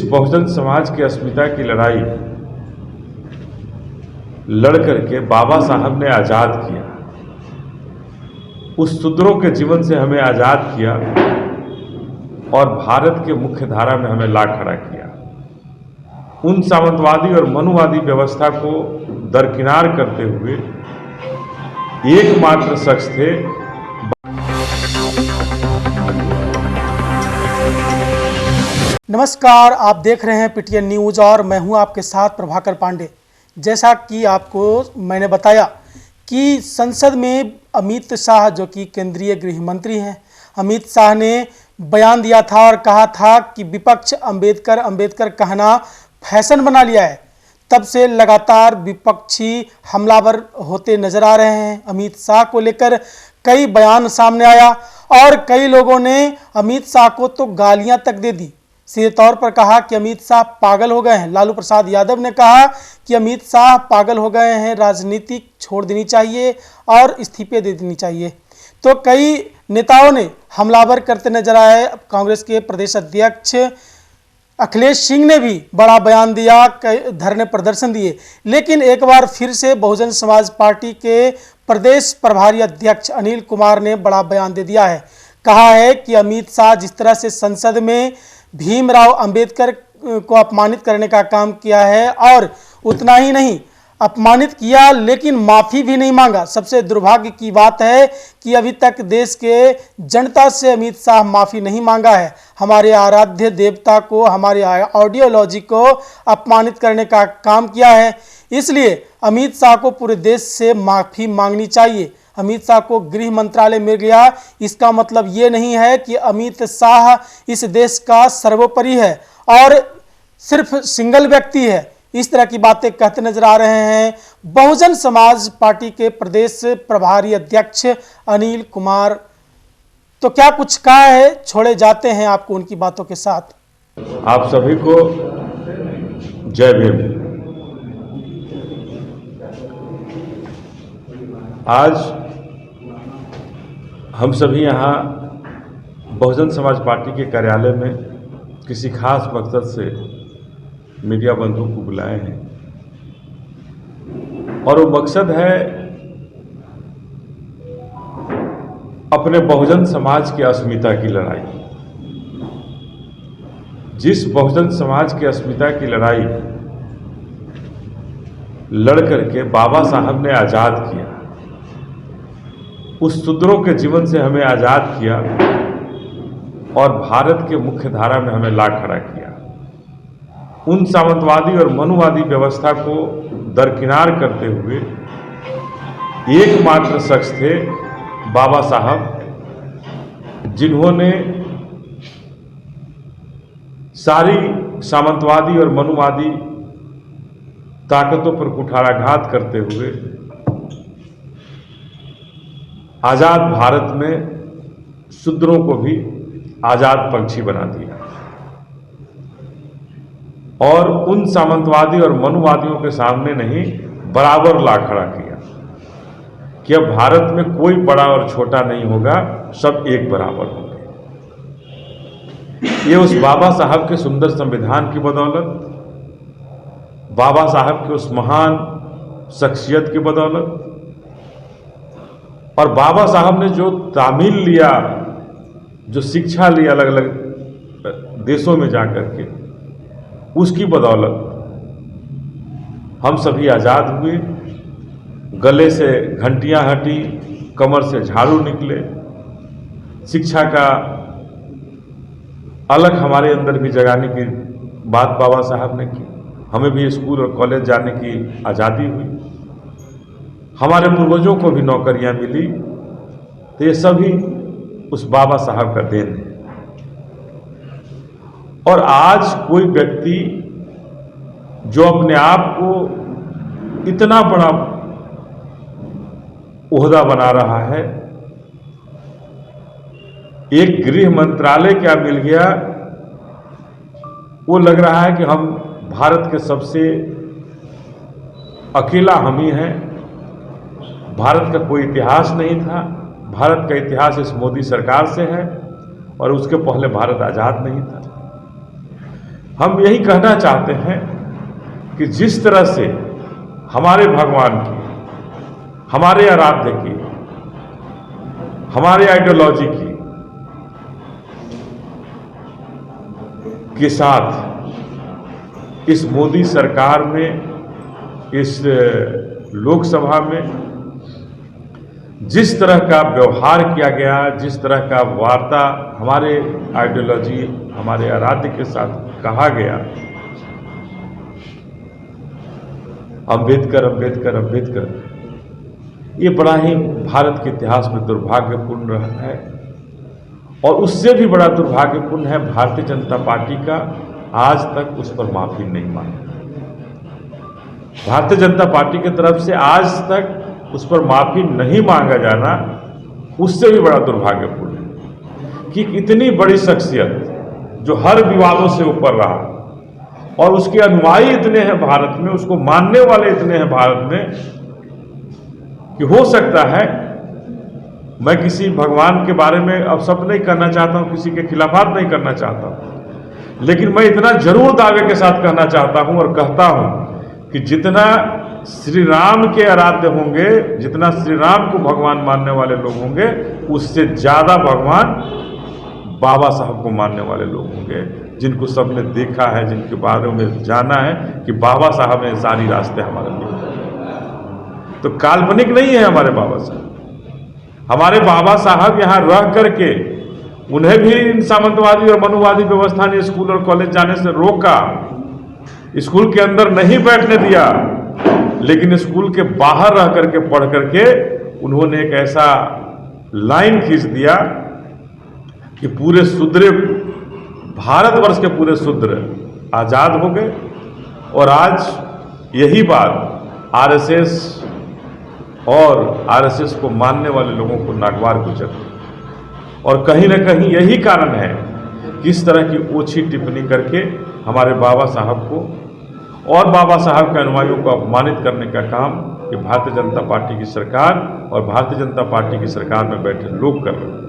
बहुजन समाज की अस्मिता की लड़ाई लड़ करके बाबा साहब ने आज़ाद किया, उस शूद्रों के जीवन से हमें आज़ाद किया और भारत के मुख्य धारा में हमें ला खड़ा किया। उन सामंतवादी और मनुवादी व्यवस्था को दरकिनार करते हुए एकमात्र शख्स थे। नमस्कार, आप देख रहे हैं पीटीएन न्यूज़ और मैं हूं आपके साथ प्रभाकर पांडे। जैसा कि आपको मैंने बताया कि संसद में अमित शाह जो कि केंद्रीय गृह मंत्री हैं, अमित शाह ने बयान दिया था और कहा था कि विपक्ष अंबेडकर कहना फैशन बना लिया है। तब से लगातार विपक्षी हमलावर होते नजर आ रहे हैं। अमित शाह को लेकर कई बयान सामने आया और कई लोगों ने अमित शाह को तो गालियां तक दे दी। सीधे तौर पर कहा कि अमित शाह पागल हो गए हैं। लालू प्रसाद यादव ने कहा कि अमित शाह पागल हो गए हैं, राजनीति छोड़ देनी चाहिए और इस्तीफे दे देनी चाहिए। तो कई नेताओं ने हमलावर करते नजर आए। कांग्रेस के प्रदेश अध्यक्ष अखिलेश सिंह ने भी बड़ा बयान दिया, धरने प्रदर्शन दिए। लेकिन एक बार फिर से बहुजन समाज पार्टी के प्रदेश प्रभारी अध्यक्ष अनिल कुमार ने बड़ा बयान दे दिया है। कहा है कि अमित शाह जिस तरह से संसद में भीमराव अंबेडकर को अपमानित करने का काम किया है और उतना ही नहीं अपमानित किया लेकिन माफ़ी भी नहीं मांगा। सबसे दुर्भाग्य की बात है कि अभी तक देश के जनता से अमित शाह माफ़ी नहीं मांगा है। हमारे आराध्य देवता को, हमारे आइडियोलॉजी को अपमानित करने का काम किया है। इसलिए अमित शाह को पूरे देश से माफ़ी मांगनी चाहिए। अमित शाह को गृह मंत्रालय मिल गया, इसका मतलब ये नहीं है कि अमित शाह इस देश का सर्वोपरि है और सिर्फ सिंगल व्यक्ति है। इस तरह की बातें कहते नजर आ रहे हैं बहुजन समाज पार्टी के प्रदेश प्रभारी अध्यक्ष अनिल कुमार। तो क्या कुछ कहा है, छोड़े जाते हैं आपको उनकी बातों के साथ। आप सभी को जय भीम। आज हम सभी यहाँ बहुजन समाज पार्टी के कार्यालय में किसी खास मकसद से मीडिया बंधु को बुलाए हैं और वो मकसद है अपने बहुजन समाज की अस्मिता की लड़ाई। जिस बहुजन समाज की अस्मिता की लड़ाई लड़ करके बाबा साहब ने आज़ाद किया, उस शूद्रों के जीवन से हमें आज़ाद किया और भारत के मुख्य धारा में हमें ला खड़ा किया। उन सामंतवादी और मनुवादी व्यवस्था को दरकिनार करते हुए एकमात्र शख्स थे बाबा साहब, जिन्होंने सारी सामंतवादी और मनुवादी ताकतों पर कुठाराघात करते हुए आज़ाद भारत में शूद्रों को भी आज़ाद पंछी बना दिया और उन सामंतवादी और मनुवादियों के सामने नहीं बराबर ला खड़ा किया कि अब भारत में कोई बड़ा और छोटा नहीं होगा, सब एक बराबर होंगे। ये उस बाबा साहब के सुंदर संविधान की बदौलत, बाबा साहब के उस महान शख्सियत की बदौलत और बाबा साहब ने जो तामील लिया, जो शिक्षा ली अलग अलग देशों में जाकर के, उसकी बदौलत हम सभी आज़ाद हुए। गले से घंटियां हटी, कमर से झाड़ू निकले, शिक्षा का अलग हमारे अंदर भी जगाने की बात बाबा साहब ने की। हमें भी स्कूल और कॉलेज जाने की आज़ादी हुई, हमारे पूर्वजों को भी नौकरियां मिली। तो ये सभी उस बाबा साहब का देन है। और आज कोई व्यक्ति जो अपने आप को इतना बड़ा ओहदा बना रहा है, एक गृह मंत्रालय क्या मिल गया, वो लग रहा है कि हम भारत के सबसे अकेला हम ही हैं। भारत का कोई इतिहास नहीं था, भारत का इतिहास इस मोदी सरकार से है और उसके पहले भारत आज़ाद नहीं था। हम यही कहना चाहते हैं कि जिस तरह से हमारे भगवान की, हमारे आराध्य की, हमारे आइडियोलॉजी की के साथ इस मोदी सरकार में, इस लोकसभा में जिस तरह का व्यवहार किया गया, जिस तरह का वार्ता हमारे आइडियोलॉजी, हमारे आराध्य के साथ कहा गया, अम्बेडकर अम्बेडकर अम्बेडकर, ये बड़ा ही भारत के इतिहास में दुर्भाग्यपूर्ण रहा है। और उससे भी बड़ा दुर्भाग्यपूर्ण है भारतीय जनता पार्टी का आज तक उस पर माफी नहीं मांगी। भारतीय जनता पार्टी की तरफ से आज तक उस पर माफी नहीं मांगा जाना उससे भी बड़ा दुर्भाग्यपूर्ण है कि इतनी बड़ी शख्सियत जो हर विवादों से ऊपर रहा और उसके अनुयायी इतने हैं भारत में, उसको मानने वाले इतने हैं भारत में कि हो सकता है, मैं किसी भगवान के बारे में अब सब नहीं करना चाहता हूं, किसी के खिलाफात नहीं करना चाहता हूं, लेकिन मैं इतना जरूर दावे के साथ कहना चाहता हूं और कहता हूं कि जितना श्री राम के आराध्य होंगे, जितना श्री राम को भगवान मानने वाले लोग होंगे, उससे ज्यादा भगवान बाबा साहब को मानने वाले लोग होंगे, जिनको सबने देखा है, जिनके बारे में जाना है कि बाबा साहब ने सारी रास्ते हमारे लिए। तो काल्पनिक नहीं है हमारे बाबा साहब। हमारे बाबा साहब यहाँ रह करके, उन्हें भी इन सामंतवादी और मनुवादी व्यवस्था ने स्कूल और कॉलेज जाने से रोका, स्कूल के अंदर नहीं बैठने दिया, लेकिन स्कूल के बाहर रह करके पढ़ करके उन्होंने एक ऐसा लाइन खींच दिया कि पूरे शूद्र, भारतवर्ष के पूरे शूद्र आजाद हो गए। और आज यही बात आरएसएस और आरएसएस को मानने वाले लोगों को नागवार गुजर, और कहीं ना कहीं यही कारण है कि इस तरह की ओछी टिप्पणी करके हमारे बाबा साहब को और बाबा साहब के अनुयायियों को अपमानित करने का काम ये भारतीय जनता पार्टी की सरकार और भारतीय जनता पार्टी की सरकार में बैठे लोग कर रहे हैं।